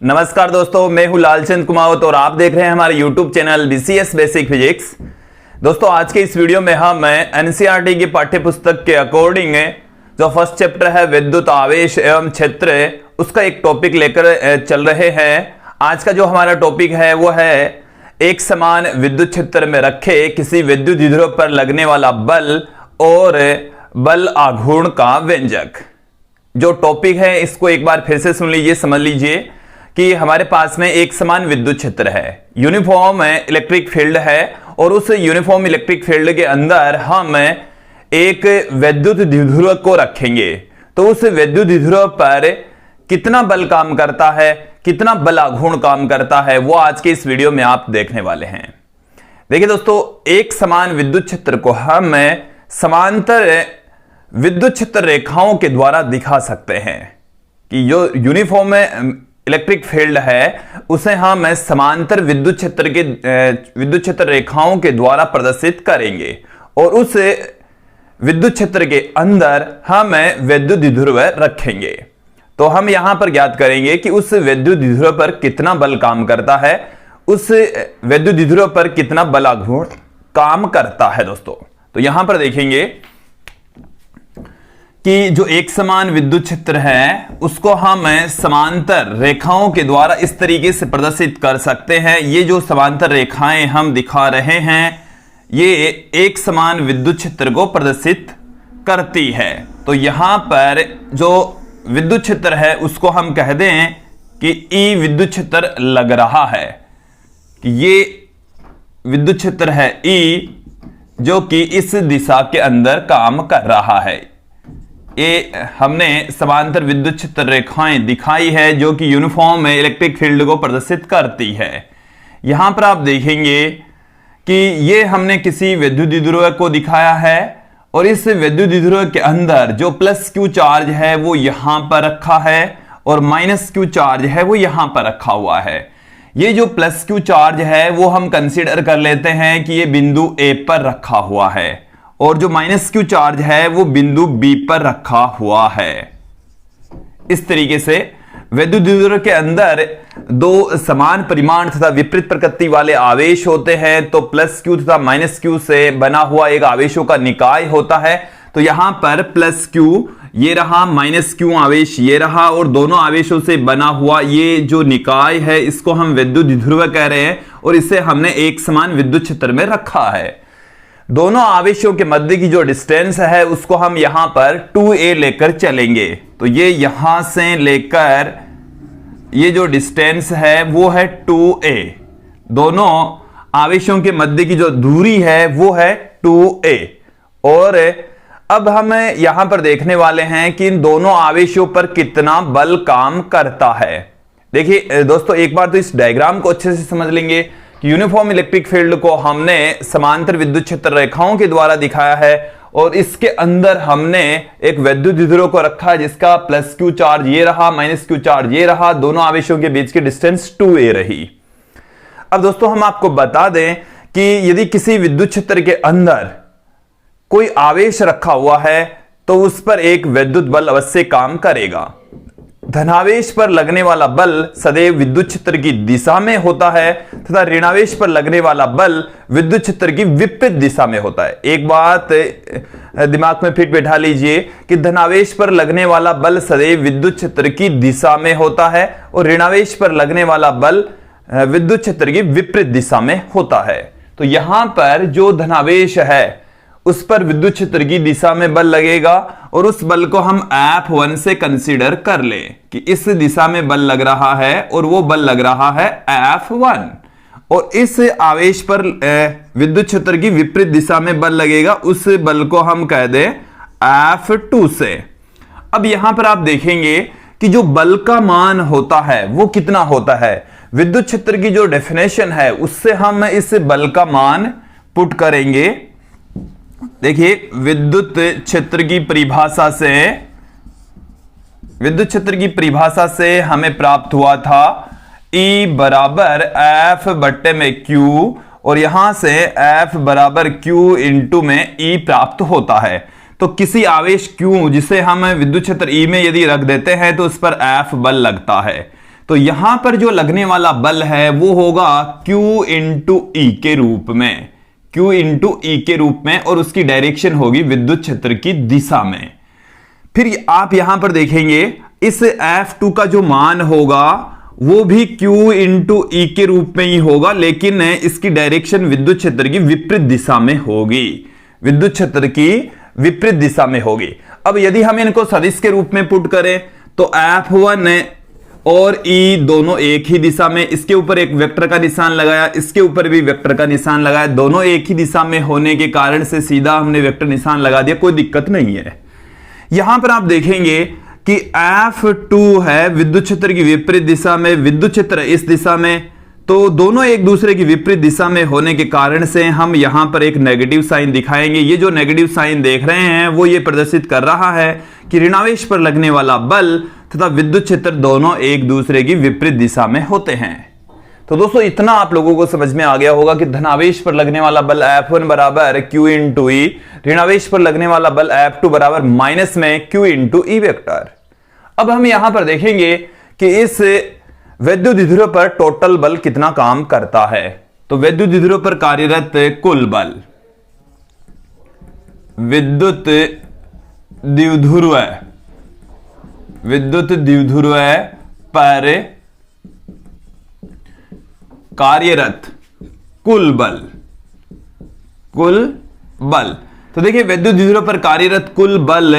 नमस्कार दोस्तों, मैं हूं लालचंद कुमावत और आप देख रहे हैं हमारे YouTube channel BCS basic physics. दोस्तों, आज के इस वीडियो में हम एनसीईआरटी की पाठ्य पुस्तक के अकॉर्डिंग जो फर्स्ट चैप्टर है विद्युत आवेश एवं क्षेत्र, उसका एक टॉपिक लेकर चल रहे हैं। आज का जो हमारा टॉपिक है वो है एक समान विद्युत क्षेत्र में रखे किसी विद्युत द्विध्रुव पर लगने वाला बल और बल आघूर्ण का व्यंजक। जो टॉपिक है इसको एक बार फिर से सुन लीजिए, समझ लीजिए कि हमारे पास में एक समान विद्युत क्षेत्र है, यूनिफॉर्म इलेक्ट्रिक फील्ड है और उस यूनिफॉर्म इलेक्ट्रिक फील्ड के अंदर हम एक विद्युत द्विध्रुव को रखेंगे। तो उस विद्युत द्विध्रुव पर कितना बल काम करता है, कितना बल आघूर्ण काम करता है, वो आज के इस वीडियो में आप देखने वाले हैं। देखिए दोस्तों, एक समान विद्युत क्षेत्र को हम समांतर विद्युत क्षेत्र रेखाओं के द्वारा दिखा सकते हैं कि जो यूनिफॉर्म इलेक्ट्रिक फील्ड है उसे हम समांतर विद्युत क्षेत्र रेखाओं के द्वारा प्रदर्शित करेंगे और उस विद्युत क्षेत्र के अंदर हम विद्युत द्विध्रुव रखेंगे। तो हम यहां पर ज्ञात करेंगे कि उस विद्युत द्विध्रुव पर कितना बल काम करता है, उस विद्युत द्विध्रुव पर कितना बल आघूर्ण काम करता है। दोस्तों, तो यहां पर देखेंगे कि जो एक समान विद्युत क्षेत्र है उसको हम समांतर रेखाओं के द्वारा इस तरीके से प्रदर्शित कर सकते हैं। ये जो समांतर रेखाएं हम दिखा रहे हैं ये एक समान विद्युत क्षेत्र को प्रदर्शित करती है। तो यहां पर जो विद्युत क्षेत्र है उसको हम कह दें कि ई विद्युत क्षेत्र लग रहा है, कि ये विद्युत क्षेत्र है ई जो कि इस दिशा के अंदर काम कर रहा है। ये हमने समांतर विद्युत क्षेत्र रेखाएं दिखाई है जो कि यूनिफॉर्म इलेक्ट्रिक फील्ड को प्रदर्शित करती है। यहां पर आप देखेंगे कि ये हमने किसी विद्युत द्विध्रुव को दिखाया है और इस विद्युत द्विध्रुव के अंदर जो प्लस क्यू चार्ज है वो यहां पर रखा है और माइनस क्यू चार्ज है वो यहां पर रखा हुआ है। ये जो प्लस क्यू चार्ज है वो हम कंसीडर कर लेते हैं कि ये बिंदु ए पर रखा हुआ है और जो माइनस क्यू चार्ज है वो बिंदु बी पर रखा हुआ है। इस तरीके से विद्युत द्विध्रुव के अंदर दो समान परिमाण तथा विपरीत प्रकृति वाले आवेश होते हैं। तो प्लस क्यू तथा माइनस क्यू से बना हुआ एक आवेशों का निकाय होता है। तो यहां पर प्लस क्यू ये रहा, माइनस क्यू आवेश ये रहा और दोनों आवेशों से बना हुआ ये जो निकाय है इसको हम विद्युत द्विध्रुव कह रहे हैं और इसे हमने एक समान विद्युत क्षेत्र में रखा है। दोनों आवेशों के मध्य की जो डिस्टेंस है उसको हम यहां पर 2a लेकर चलेंगे। तो ये यहां से लेकर ये जो डिस्टेंस है वो है 2a। दोनों आवेशों के मध्य की जो दूरी है वो है 2a। और अब हम यहां पर देखने वाले हैं कि इन दोनों आवेशों पर कितना बल काम करता है। देखिए दोस्तों, एक बार तो इस डायग्राम को अच्छे से समझ लेंगे कि यूनिफॉर्म इलेक्ट्रिक फील्ड को हमने समांतर विद्युत क्षेत्र रेखाओं के द्वारा दिखाया है और इसके अंदर हमने एक विद्युत द्विध्रुव को रखा है जिसका प्लस क्यू चार्ज ये रहा, माइनस क्यू चार्ज ये रहा, दोनों आवेशों के बीच की डिस्टेंस 2a रही। अब दोस्तों, हम आपको बता दें कि यदि किसी विद्युत क्षेत्र के अंदर कोई आवेश रखा हुआ है तो उस पर एक विद्युत बल अवश्य काम करेगा। धनावेश पर लगने वाला बल सदैव विद्युत क्षेत्र की दिशा में होता है तथा ऋणावेश पर लगने वाला बल विद्युत क्षेत्र की विपरीत दिशा में होता है। एक बात दिमाग में फिट बैठा लीजिए कि धनावेश पर लगने वाला बल सदैव विद्युत क्षेत्र की दिशा में होता है और ऋणावेश पर लगने वाला बल विद्युत क्षेत्र की विपरीत दिशा में होता है। तो यहां पर जो धनावेश है उस पर विद्युत क्षेत्र की दिशा में बल लगेगा और उस बल को हम F1 से कंसीडर कर लें कि इस दिशा में बल लग रहा है और वो बल लग रहा है F1। और इस आवेश पर विद्युत क्षेत्र की विपरीत दिशा में बल लगेगा, उस बल को हम कह दें F2 से। अब यहां पर आप देखेंगे कि जो बल का मान होता है वो कितना होता है। विद्युत क्षेत्र की जो डेफिनेशन है उससे हम इस बल का मान पुट करेंगे। देखिए, विद्युत क्षेत्र की परिभाषा से हमें प्राप्त हुआ था E बराबर F बट्टे में Q और यहां से F बराबर Q इंटू में E प्राप्त होता है। तो किसी आवेश Q जिसे हम विद्युत क्षेत्र E में यदि रख देते हैं तो उस पर F बल लगता है। तो यहां पर जो लगने वाला बल है वो होगा Q इंटू ई के रूप में, Q इंटू ई के रूप में, और उसकी डायरेक्शन होगी विद्युत क्षेत्र की दिशा में। फिर आप यहां पर देखेंगे इस F2 का जो मान होगा वो भी Q इंटू ई के रूप में ही होगा, लेकिन इसकी डायरेक्शन विद्युत क्षेत्र की विपरीत दिशा में होगी, विद्युत क्षेत्र की विपरीत दिशा में होगी। अब यदि हम इनको सदिश के रूप में पुट करें तो F1 और E दोनों एक ही दिशा में, इसके ऊपर एक वेक्टर का निशान लगाया, इसके ऊपर भी वेक्टर का निशान लगाया, दोनों एक ही दिशा में होने के कारण से सीधा हमने वेक्टर निशान लगा दिया, कोई दिक्कत नहीं है। यहां पर आप देखेंगे कि F2 है विद्युत क्षेत्र की विपरीत दिशा में, विद्युत क्षेत्र इस दिशा में, तो दोनों एक दूसरे की विपरीत दिशा में होने के कारण से हम यहां पर एक नेगेटिव साइन दिखाएंगे। ये जो नेगेटिव साइन देख रहे हैं वो ये प्रदर्शित कर रहा है कि ऋणावेश पर लगने वाला बल तथा विद्युत क्षेत्र दोनों एक दूसरे की विपरीत दिशा में होते हैं। तो दोस्तों इतना आप लोगों को समझ में आ गया होगा कि धनावेश पर लगने वाला बल F1 बराबर Q इंटू ई, ऋणावेश पर लगने वाला बल F2 बराबर माइनस में Q इंटू ई वेक्टर। अब हम यहां पर देखेंगे कि इस वैद्युत द्विध्रुव पर टोटल बल कितना काम करता है। तो वैद्युत द्विध्रुव पर कार्यरत कुल बल, विद्युत द्विध्रुव पर कार्यरत कुल बल, तो देखिए वैद्युत द्विध्रुव पर कार्यरत कुल बल,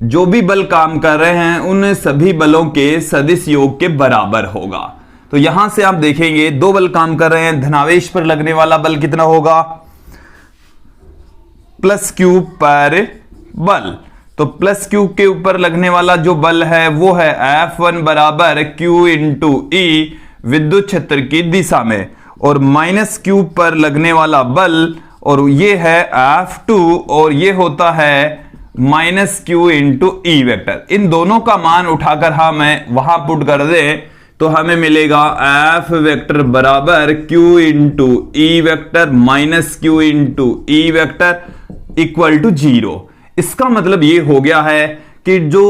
जो भी बल काम कर रहे हैं उन सभी बलों के सदिश योग के बराबर होगा। तो यहां से आप देखेंगे दो बल काम कर रहे हैं, धनावेश पर लगने वाला बल कितना होगा प्लस Q पर बल, तो प्लस Q के ऊपर लगने वाला जो बल है वो है F1 बराबर Q इंटू ई विद्युत क्षेत्र की दिशा में, और माइनस Q पर लगने वाला बल और ये है F2 और ये होता है minus Q into E vector. इन दोनों का मान उठाकर हम वहां पुट कर दें तो हमें मिलेगा F वेक्टर बराबर Q into E vector minus Q into E vector equal to 0। इसका मतलब ये हो गया है कि जो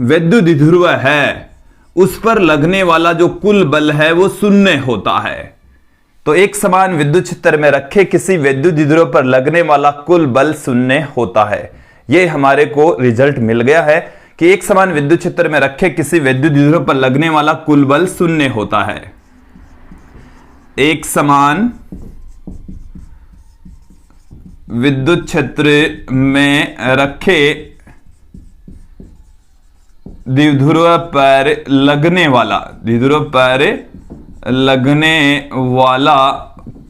वैद्युत द्विध्रुव है उस पर लगने वाला जो कुल बल है वो शून्य होता है। तो एक समान विद्युत क्षेत्र में रखे किसी वैद्युत द्विध्रुव पर लगने वाला कुल बल शून्य होता है। ये हमारे को रिजल्ट मिल गया है कि एक समान विद्युत क्षेत्र में रखे किसी वैद्युत द्विध्रुव पर लगने वाला कुल बल शून्य होता है। एक समान विद्युत क्षेत्र में रखे द्विध्रुव पर लगने वाला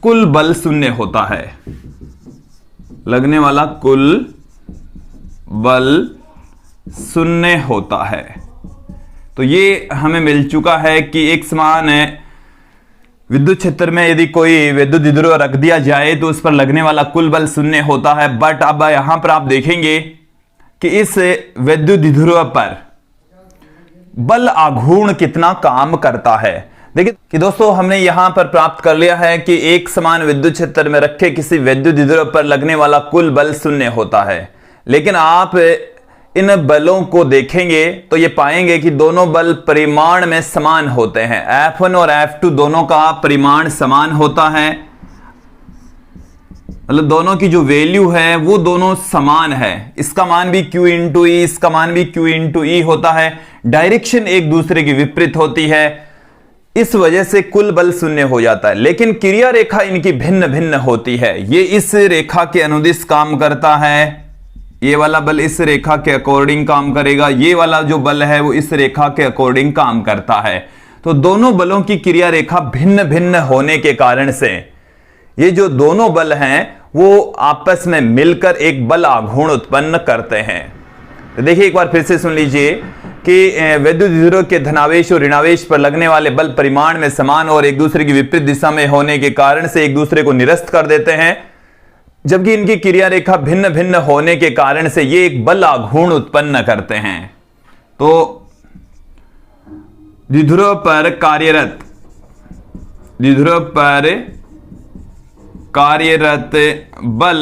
कुल बल शून्य होता है, लगने वाला कुल बल शून्य होता है। तो ये हमें मिल चुका है कि एक समान विद्युत क्षेत्र में यदि कोई विद्युत द्विध्रुव रख दिया जाए तो उस पर लगने वाला कुल बल शून्य होता है। बट अब यहां पर आप देखेंगे कि इस विद्युत द्विध्रुव पर बल आघूर्ण कितना काम करता है। देखिए कि दोस्तों हमने यहां पर प्राप्त कर लिया है कि एक समान विद्युत क्षेत्र में रखे किसी विद्युत द्विध्रुव पर लगने वाला कुल बल शून्य होता है, लेकिन आप इन बलों को देखेंगे तो ये पाएंगे कि दोनों बल परिमाण में समान होते हैं। F1 और F2 दोनों का परिमाण समान होता है, मतलब दोनों की जो वैल्यू है वो दोनों समान है। इसका मान भी Q इंटू ई, इसका मान भी Q इंटू ई होता है। डायरेक्शन एक दूसरे की विपरीत होती है, इस वजह से कुल बल शून्य हो जाता है। लेकिन क्रिया रेखा इनकी भिन्न भिन्न होती है। ये इस रेखा के अनुदिश काम करता है, ये वाला बल इस रेखा के अकॉर्डिंग काम करेगा, ये वाला जो बल है वो इस रेखा के अकॉर्डिंग काम करता है। तो दोनों बलों की क्रिया रेखा भिन्न भिन्न होने के कारण से ये जो दोनों बल हैं वो आपस में मिलकर एक बल आघूर्ण उत्पन्न करते हैं। तो देखिए एक बार फिर से सुन लीजिए कि वैद्युत द्विध्रुव के धनावेश और ऋणावेश पर लगने वाले बल परिमाण में समान और एक दूसरे की विपरीत दिशा में होने के कारण से एक दूसरे को निरस्त कर देते हैं, जबकि इनकी क्रिया रेखा भिन्न भिन्न होने के कारण से ये एक बल आघूर्ण उत्पन्न करते हैं। तो द्विध्रुव पर कार्यरत बल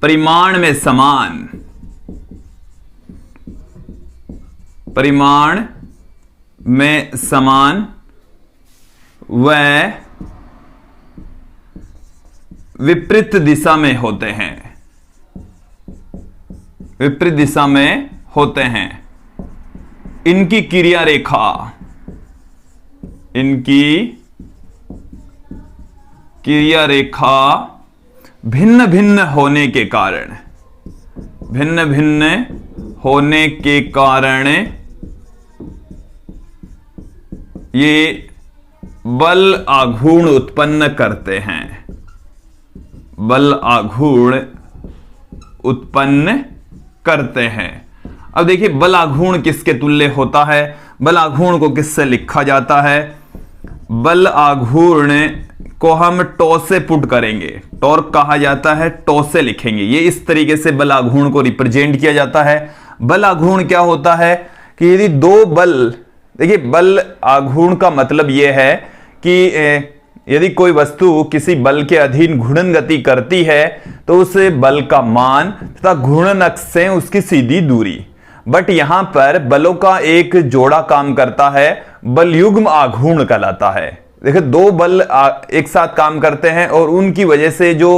परिमाण में समान परिमाण में समान व विपरीत दिशा में होते हैं, विपरीत दिशा में होते हैं। इनकी क्रिया रेखा, इनकी क्रिया रेखा भिन्न भिन्न होने के कारण, भिन्न भिन्न होने के कारण ये बल आघूर्ण उत्पन्न करते हैं, बल आघूर्ण उत्पन्न करते हैं। अब देखिए बल आघूर्ण किसके तुल्य होता है, बल आघूर्ण को किससे लिखा जाता है? बल आघूर्ण को हम टॉ से पुट करेंगे, टॉर्क कहा जाता है, टॉ से लिखेंगे। ये इस तरीके से बल आघूर्ण को रिप्रेजेंट किया जाता है। बल आघूर्ण क्या होता है कि यदि दो बल, देखिए बल आघूर्ण का मतलब यह है कि यदि कोई वस्तु किसी बल के अधीन घूर्णन गति करती है तो उस बल का मान तथा घूर्णन अक्ष से उसकी सीधी दूरी। बट यहां पर बलों का एक जोड़ा काम करता है, बल युग्म आघूर्ण कहलाता है। देखिए दो बल एक साथ काम करते हैं और उनकी वजह से जो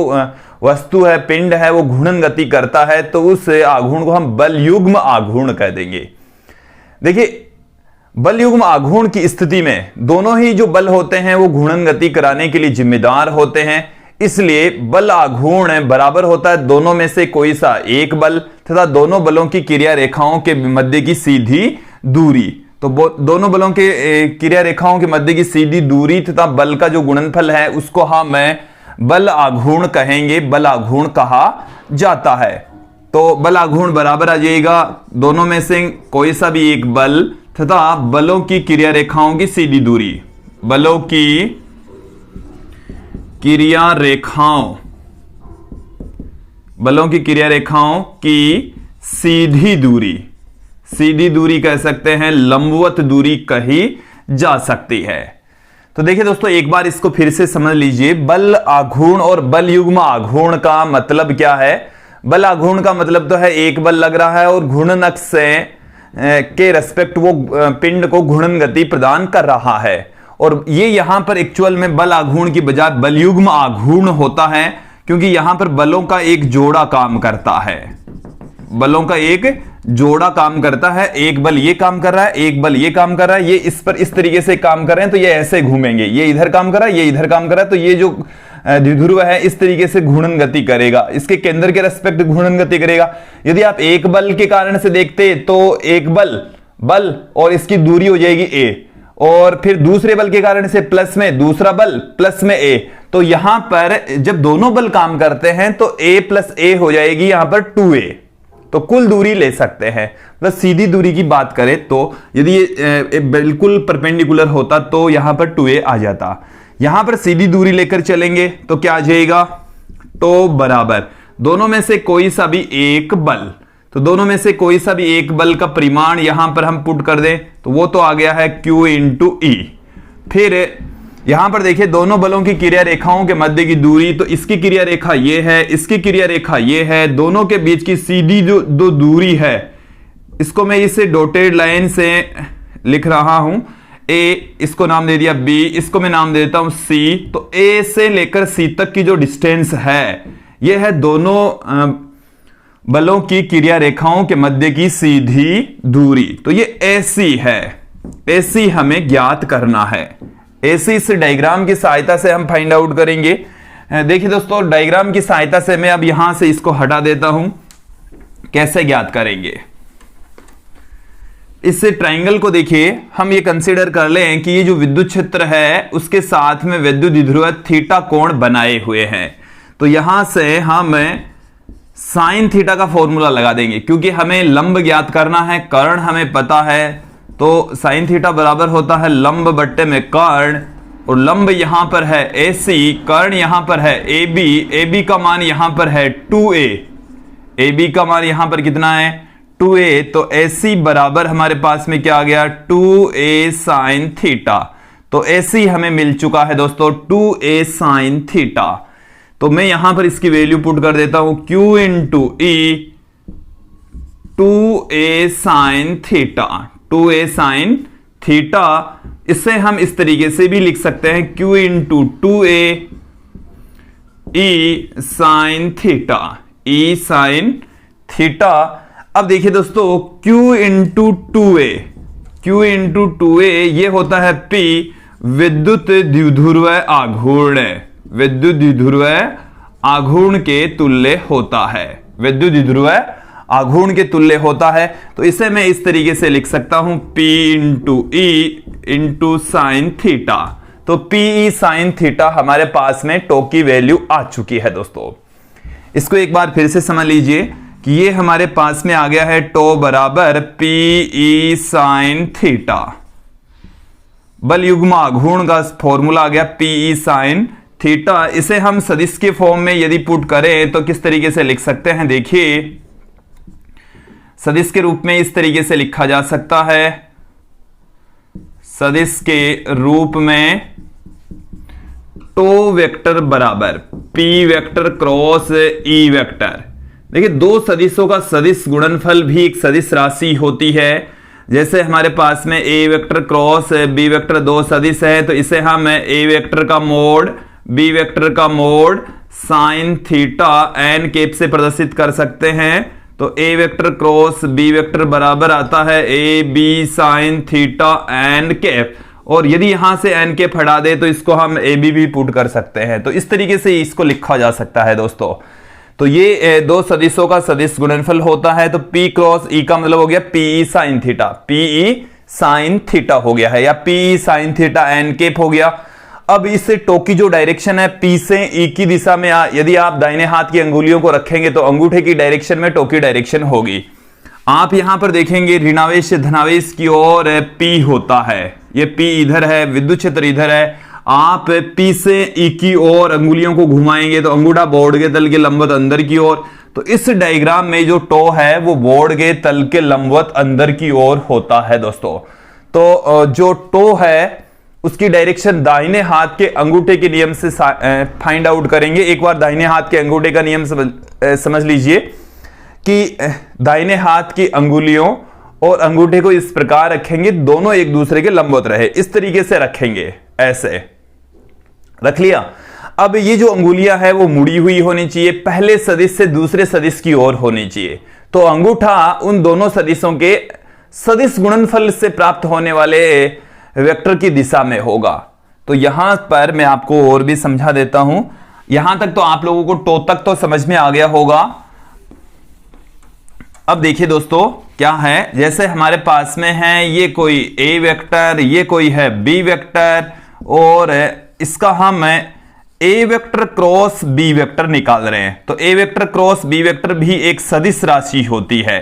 वस्तु है, पिंड है, वो घूर्णन गति करता है, तो उस आघूर्ण को हम बल युग्म आघूर्ण कह देंगे। देखिए बल युग्म आघूर्ण की स्थिति में दोनों ही जो बल होते हैं वो घूर्णन गति कराने के लिए जिम्मेदार होते हैं, इसलिए बल आघूर्ण बराबर होता है दोनों में से कोई सा एक बल तथा दोनों बलों की क्रिया रेखाओं के मध्य की सीधी दूरी। तो दोनों बलों के क्रिया रेखाओं के मध्य की सीधी दूरी तथा बल का जो गुणनफल है उसको हम बल आघूर्ण कहेंगे, बल आघूर्ण कहा जाता है। तो बल आघूर्ण बराबर आ जाएगा दोनों में से कोई सा भी एक बल तथा बलों की क्रिया रेखाओं की सीधी दूरी, बलों की क्रिया रेखाओं, बलों की क्रिया रेखाओं की सीधी दूरी, सीधी दूरी कह सकते हैं, लंबवत दूरी कही जा सकती है। तो देखिए दोस्तों एक बार इसको फिर से समझ लीजिए, बल आघूर्ण और बल युग्म आघूर्ण का मतलब क्या है। बल आघूर्ण का मतलब तो है एक बल लग रहा है और घूर्णन अक्ष से के रेस्पेक्ट वो पिंड को घूर्णन गति प्रदान कर रहा है, और ये यहां पर एक्चुअल में बल आघूर्ण की बजाय बल युग्म आघूर्ण होता है, क्योंकि यहां पर बलों का एक जोड़ा काम करता है, बलों का एक जोड़ा काम करता है। एक बल ये काम कर रहा है, एक बल ये काम कर रहा है, ये इस पर इस तरीके से काम कर रहे हैं तो ये ऐसे घूमेंगे, ये इधर काम कर रहा है, ये इधर काम कर रहा है, तो ये जो द्विध्रुव है इस तरीके से घूर्णन गति करेगा, इसके केंद्र के रेस्पेक्ट घूर्णन गति करेगा। यदि आप एक बल के कारण से देखते तो एक बल और इसकी दूरी हो जाएगी a, और फिर दूसरे बल के कारण से प्लस में दूसरा बल प्लस में a, तो यहां पर जब दोनों बल काम करते हैं तो a प्लस a हो जाएगी यहां पर 2a, तो कुल दूरी ले सकते हैं। बस सीधी दूरी की बात करें तो यदि ये बिल्कुल परपेंडिकुलर होता तो यहां पर 2a आ जाता। यहां पर सीधी दूरी लेकर चलेंगे तो क्या आ जाएगा, तो बराबर दोनों में से कोई सा भी एक बल, तो दोनों में से कोई सा भी एक बल का परिमाण यहां पर हम पुट कर दें तो वो तो आ गया है Q इंटू E। फिर यहां पर देखिए दोनों बलों की क्रिया रेखाओं के मध्य की दूरी, तो इसकी क्रिया रेखा ये है, इसकी क्रिया रेखा ये है, दोनों के बीच की सीधी जो दो दूरी है इसको मैं इसे डॉटेड लाइन से लिख रहा हूं। A इसको नाम दे दिया B, इसको मैं नाम दे देता हूं C। तो A से लेकर C तक की जो डिस्टेंस है यह है दोनों बलों की क्रिया रेखाओं के मध्य की सीधी दूरी, तो ये AC है, AC हमें ज्ञात करना है। AC इस डायग्राम की सहायता से हम फाइंड आउट करेंगे। देखिए दोस्तों डायग्राम की सहायता से मैं अब यहां से इसको हटा देता हूं, कैसे ज्ञात करेंगे। इस ट्राइंगल को देखिए हम ये कंसीडर कर लें कि ये जो विद्युत क्षेत्र है उसके साथ में विद्युत द्विध्रुव थीटा कोण बनाए हुए हैं, तो यहां से हम साइन थीटा का फॉर्मूला लगा देंगे, क्योंकि हमें लंब ज्ञात करना है, कर्ण हमें पता है, तो साइन थीटा बराबर होता है लंब बट्टे में कर्ण, और लंब यहां पर है AC, कर्ण यहां पर है AB, AB का मान यहां पर है 2a, AB का मान यहां पर कितना है 2a, तो AC बराबर हमारे पास में क्या आ गया 2a साइन थीटा। तो AC हमें मिल चुका है दोस्तों 2a साइन थीटा। तो मैं यहां पर इसकी वैल्यू पुट कर देता हूं Q into E 2a sine theta, 2a sine theta. इसे हम इस तरीके से भी लिख सकते हैं Q इंटू 2a ई साइन थीटा, ई साइन थीटा। अब देखिए दोस्तों, Q into 2a, Q into 2a ये होता है P विद्युत द्विध्रुव आघूर्ण, विद्युत द्विध्रुव आघूर्ण के तुल्य होता है, विद्युत द्विध्रुव आघूर्ण के तुल्य होता है। तो इसे मैं इस तरीके से लिख सकता हूं P into E into sine theta. तो P ई साइन थीटा हमारे पास में टो की वैल्यू आ चुकी है दोस्तों। इसको एक बार फिर से समझ लीजिए कि ये हमारे पास में आ गया है टो बराबर P ई साइन थीटा। बल युग्म आघूर्ण का फॉर्मूला आ गया P ई साइन थीटा। इसे हम सदिश के फॉर्म में यदि पुट करें तो किस तरीके से लिख सकते हैं, देखिए सदिश के रूप में इस तरीके से लिखा जा सकता है, सदिश के रूप में टो वेक्टर बराबर P vector cross E vector. देखिए दो सदिशों का सदिश गुणनफल भी एक सदिश राशि होती है। जैसे हमारे पास में A vector cross B vector दो सदिश है, तो इसे हम A वेक्टर का मोड B वेक्टर का mod sine theta n cap से प्रदर्शित कर सकते हैं। तो A vector cross B vector बराबर आता है A B sine theta n cap, और यदि यहां से n कैप हटा दे तो इसको हम ए बी भी पुट कर सकते हैं। तो इस तरीके से इसको लिखा जा सकता है दोस्तों। तो ये दो सदिशों का सदिश गुणनफल होता है। तो P क्रॉस E का मतलब हो गया P ई साइन थीटा, P ई साइन थीटा हो गया है, या P ई साइन थीटा n कैप हो गया। अब इस टो की जो डायरेक्शन है P से E की दिशा में, यदि आप दाहिने हाथ की अंगुलियों को रखेंगे तो अंगूठे की डायरेक्शन में टो की डायरेक्शन होगी। आप यहां पर देखेंगे ऋणावेश धनावेश की ओर P होता है, ये P इधर है, विद्युत क्षेत्र इधर है। आप P से E की ओर अंगुलियों को घुमाएंगे तो अंगूठा बोर्ड के तल के लंबवत अंदर की ओर। तो इस डायग्राम में जो टो है वो बोर्ड के तल के लंबवत अंदर की ओर होता है दोस्तों। तो जो टो है उसकी डायरेक्शन दाहिने हाथ के अंगूठे के नियम से फाइंड आउट करेंगे। एक बार दाहिने हाथ के अंगूठे का नियम समझ लीजिए कि दाहिने हाथ की अंगुलियों और अंगूठे को इस प्रकार रखेंगे, दोनों एक दूसरे के लंबवत रहे, इस तरीके से रखेंगे, ऐसे रख लिया। अब ये जो अंगुलियां है वो मुड़ी हुई होनी चाहिए, पहले सदिश से दूसरे सदिश की ओर होनी चाहिए। तो अंगूठा उन दोनों सदिशों के सदिश गुणनफल से प्राप्त होने वाले वेक्टर की दिशा में होगा। तो यहां पर मैं आपको और भी समझा देता हूं। यहां तक तो आप लोगों को टो तक तो समझ में आ गया होगा। अब देखिए दोस्तों क्या है, जैसे हमारे पास में है ये कोई A वेक्टर, ये कोई है B वेक्टर, और इसका हम A vector cross B vector निकाल रहे हैं। तो A vector cross B vector भी एक सदिश राशि होती है,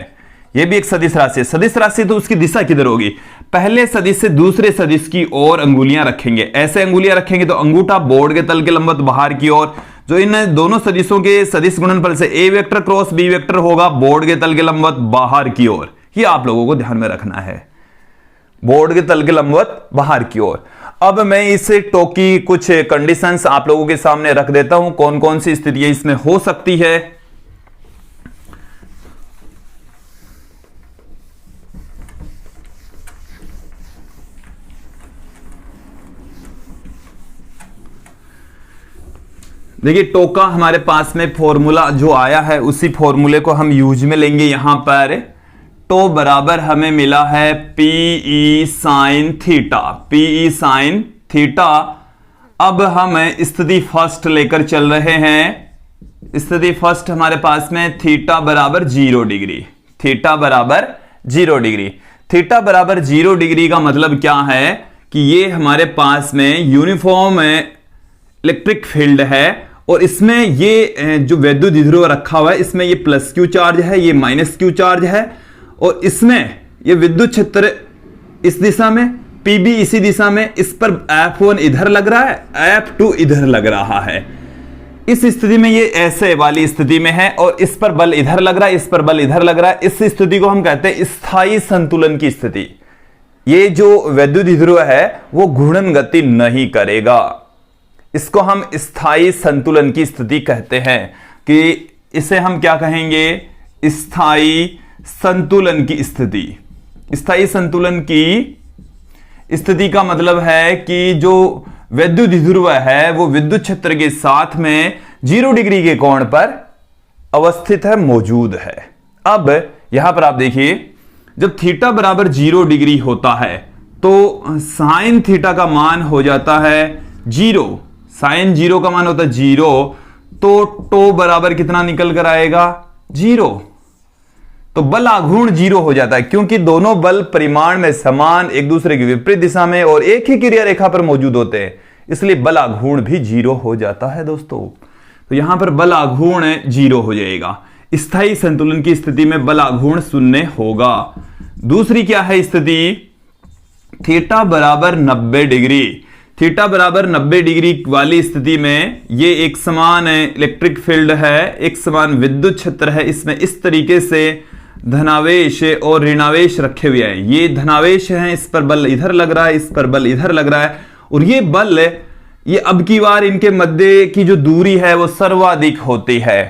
ये भी एक सदिश राशि है। सदिश राशि तो उसकी दिशा किधर होगी, पहले सदिश से दूसरे सदिश की ओर अंगुलियां रखेंगे, ऐसे अंगुलियां रखेंगे तो अंगूठा बोर्ड के तल के लंबवत बाहर की ओर। जो इन दोनों सदिशों के सदिश गुणनफल से A vector cross B vector होगा बोर्ड के तल के लंबवत बाहर की ओर। ये आप लोगों को ध्यान में रखना है, बोर्ड के तल के लंबवत बाहर की ओर। अब मैं इस टो की कुछ कंडीशंस आप लोगों के सामने रख देता हूं, कौन कौन सी स्थितियां इसमें हो सकती है। देखिए टो का हमारे पास में फॉर्मूला जो आया है उसी फॉर्मूले को हम यूज में लेंगे। यहां पर टो बराबर हमें मिला है P ई साइन थीटा, P ई साइन थीटा। अब हम स्थिति फर्स्ट लेकर चल रहे हैं। स्थिति फर्स्ट हमारे पास में थीटा बराबर 0 डिग्री, थीटा बराबर 0 डिग्री। थीटा बराबर 0 डिग्री का मतलब क्या है कि ये हमारे पास में यूनिफॉर्म इलेक्ट्रिक फील्ड है, और इसमें ये जो वैद्युत द्विध्रुव रखा हुआ है इसमें ये प्लस क्यू चार्ज है, ये माइनस क्यू चार्ज है, और इसमें ये विद्युत क्षेत्र इस दिशा में, पीबी इसी दिशा में, इस पर F1 इधर लग रहा है, F2 इधर लग रहा है। इस स्थिति में ये ऐसे वाली स्थिति में है, और इस पर बल इधर लग रहा है, इस पर बल इधर लग रहा है। इस स्थिति को हम कहते हैं स्थायी संतुलन की स्थिति। ये जो वैद्युत द्विध्रुव है वो घूर्णन गति नहीं करेगा, इसको हम स्थायी संतुलन की स्थिति कहते हैं। कि इसे हम क्या कहेंगे, स्थायी संतुलन की स्थिति, स्थायी संतुलन की स्थिति का मतलब है कि जो वैद्युत ध्रुव है वो विद्युत क्षेत्र के साथ में 0 डिग्री के कोण पर अवस्थित है, मौजूद है। अब यहां पर आप देखिए, जब थीटा बराबर 0 डिग्री होता है तो साइन थीटा का मान हो जाता है 0। साइन 0 का मान होता है 0, तो टो बराबर कितना निकल कर आएगा 0। तो बल आघूर्ण 0 हो जाता है, क्योंकि दोनों बल परिमाण में समान, एक दूसरे की विपरीत दिशा में और एक ही क्रिया रेखा पर मौजूद होते हैं, इसलिए बल आघूर्ण भी 0 हो जाता है दोस्तों। तो यहां पर बल आघूर्ण 0 हो जाएगा। स्थायी संतुलन की स्थिति में बल आघूर्ण 0 होगा। दूसरी क्या है स्थिति? थीटा बराबर 90 डिग्री। थीटा बराबर 90 डिग्री वाली स्थिति में ये एक समान इलेक्ट्रिक फील्ड है, एक समान विद्युत क्षेत्र है। इसमें इस तरीके से धनावेश और ऋणावेश रखे हुए हैं। ये धनावेश हैं, इस पर बल इधर लग रहा है, इस पर बल इधर लग रहा है, और ये बल, ये अब की बार इनके मध्य की जो दूरी है वो सर्वाधिक होती है,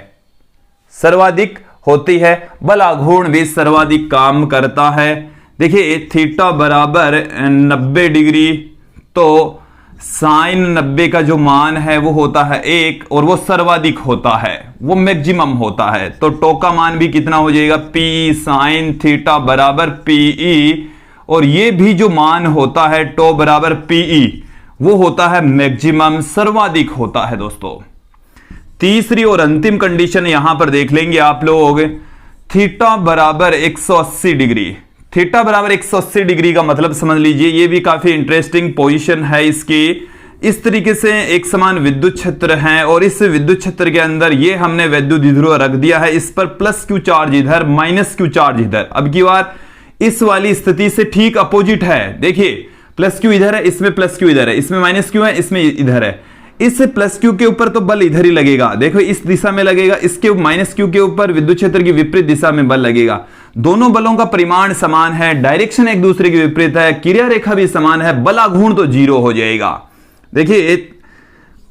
सर्वाधिक होती है। बल आघूर्ण भी सर्वाधिक काम करता है। देखिए थीटा बराबर 90 डिग्री, तो साइन 90 का जो मान है वो होता है 1, और वो सर्वाधिक होता है, वो मैक्सिमम होता है। तो टो का मान भी कितना हो जाएगा? पी साइन थीटा बराबर पीई, और ये भी जो मान होता है टो बराबर पीई, वो होता है मैक्सिमम, सर्वाधिक होता है दोस्तों। तीसरी और अंतिम कंडीशन यहां पर देख लेंगे आप लोग, थीटा बराबर 180 डिग्री। थीटा बराबर 180 डिग्री का मतलब समझ लीजिए, ये भी काफी इंटरेस्टिंग पोजीशन है इसकी। इस तरीके से एक समान विद्युत क्षेत्र है, और इस विद्युत क्षेत्र के अंदर ये हमने वैद्युत ध्रुव रख दिया है, इस पर प्लस क्यू चार्ज इधर, माइनस क्यू चार्ज इधर। अब की बार इस वाली स्थिति से ठीक अपोजिट है। देखिए प्लस क्यू इधर है, इसमें प्लस क्यू इधर है, इसमें माइनस क्यू है, इसमें इधर है। इस प्लस क्यू के ऊपर तो बल इधर ही लगेगा, देखो इस दिशा में लगेगा, इसके माइनस क्यू के ऊपर विद्युत क्षेत्र की विपरीत दिशा में बल लगेगा। दोनों बलों का परिमाण समान है, डायरेक्शन एक दूसरे के विपरीत है, क्रिया रेखा भी समान है, बल आघूर्ण तो 0 हो जाएगा। देखिए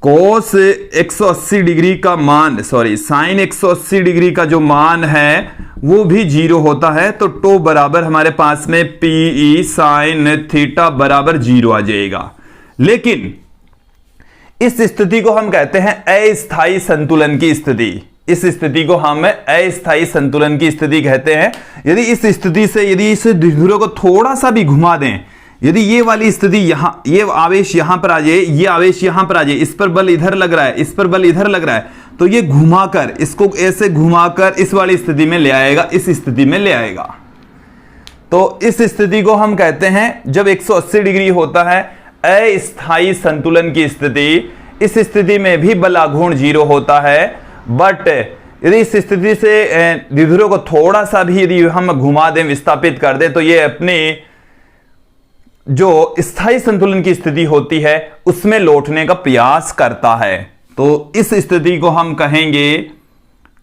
कोस 180 डिग्री का मान, सॉरी साइन 180 डिग्री का जो मान है वो भी 0 होता है। तो टो बराबर हमारे पास में पीई साइन थीटा बराबर 0 आ जाएगा। लेकिन इस स्थिति को हम कहते हैं अस्थायी संतुलन की स्थिति। इस स्थिति को हम अस्थायी संतुलन की स्थिति कहते हैं। यदि इस स्थिति से, यदि इस ध्रुव को थोड़ा सा भी घुमा दें, यदि ये वाली स्थिति यहां, ये आवेश यहां पर आ जाए, ये आवेश यहां पर आ जाए, इस पर बल इधर लग रहा है, इस पर बल इधर लग रहा है, तो ये घुमाकर, इसको ऐसे घुमाकर इस वाली स्थिति में ले आएगा, इस स्थिति में ले आएगा। तो इस स्थिति को हम कहते हैं, जब 180 डिग्री होता है अस्थायी संतुलन की स्थिति, इस स्थिति में भी बल आघूर्ण 0 होता है। बट यदि इस स्थिति से द्विध्रुव को थोड़ा सा भी यदि हम घुमा दें, विस्थापित कर दें, तो ये अपने जो स्थायी संतुलन की स्थिति होती है उसमें लौटने का प्रयास करता है। तो इस स्थिति को हम कहेंगे,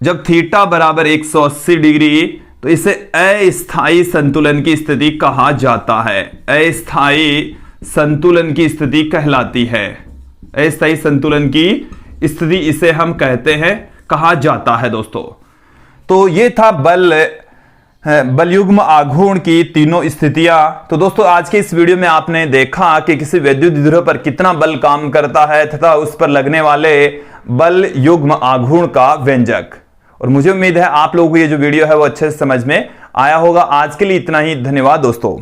जब थीटा बराबर 180 डिग्री, तो इसे अस्थायी संतुलन की स्थिति कहा जाता है। अस्थायी संतुलन की स्थिति कहलाती है, अस्थायी संतुलन की स्थिति इसे हम कहते हैं, कहा जाता है दोस्तों। तो ये था बलयुग्म आघूर्ण की तीनों स्थितियां। तो दोस्तों आज के इस वीडियो में आपने देखा कि किसी वैद्युत ध्रुव पर कितना बल काम करता है तथा उस पर लगने वाले बल युग्म आघूर्ण का व्यंजक। और मुझे उम्मीद है आप लोगों को ये जो वीडियो है वो अच्छे से समझ में आया होगा। आज के लिए इतना ही, धन्यवाद दोस्तों।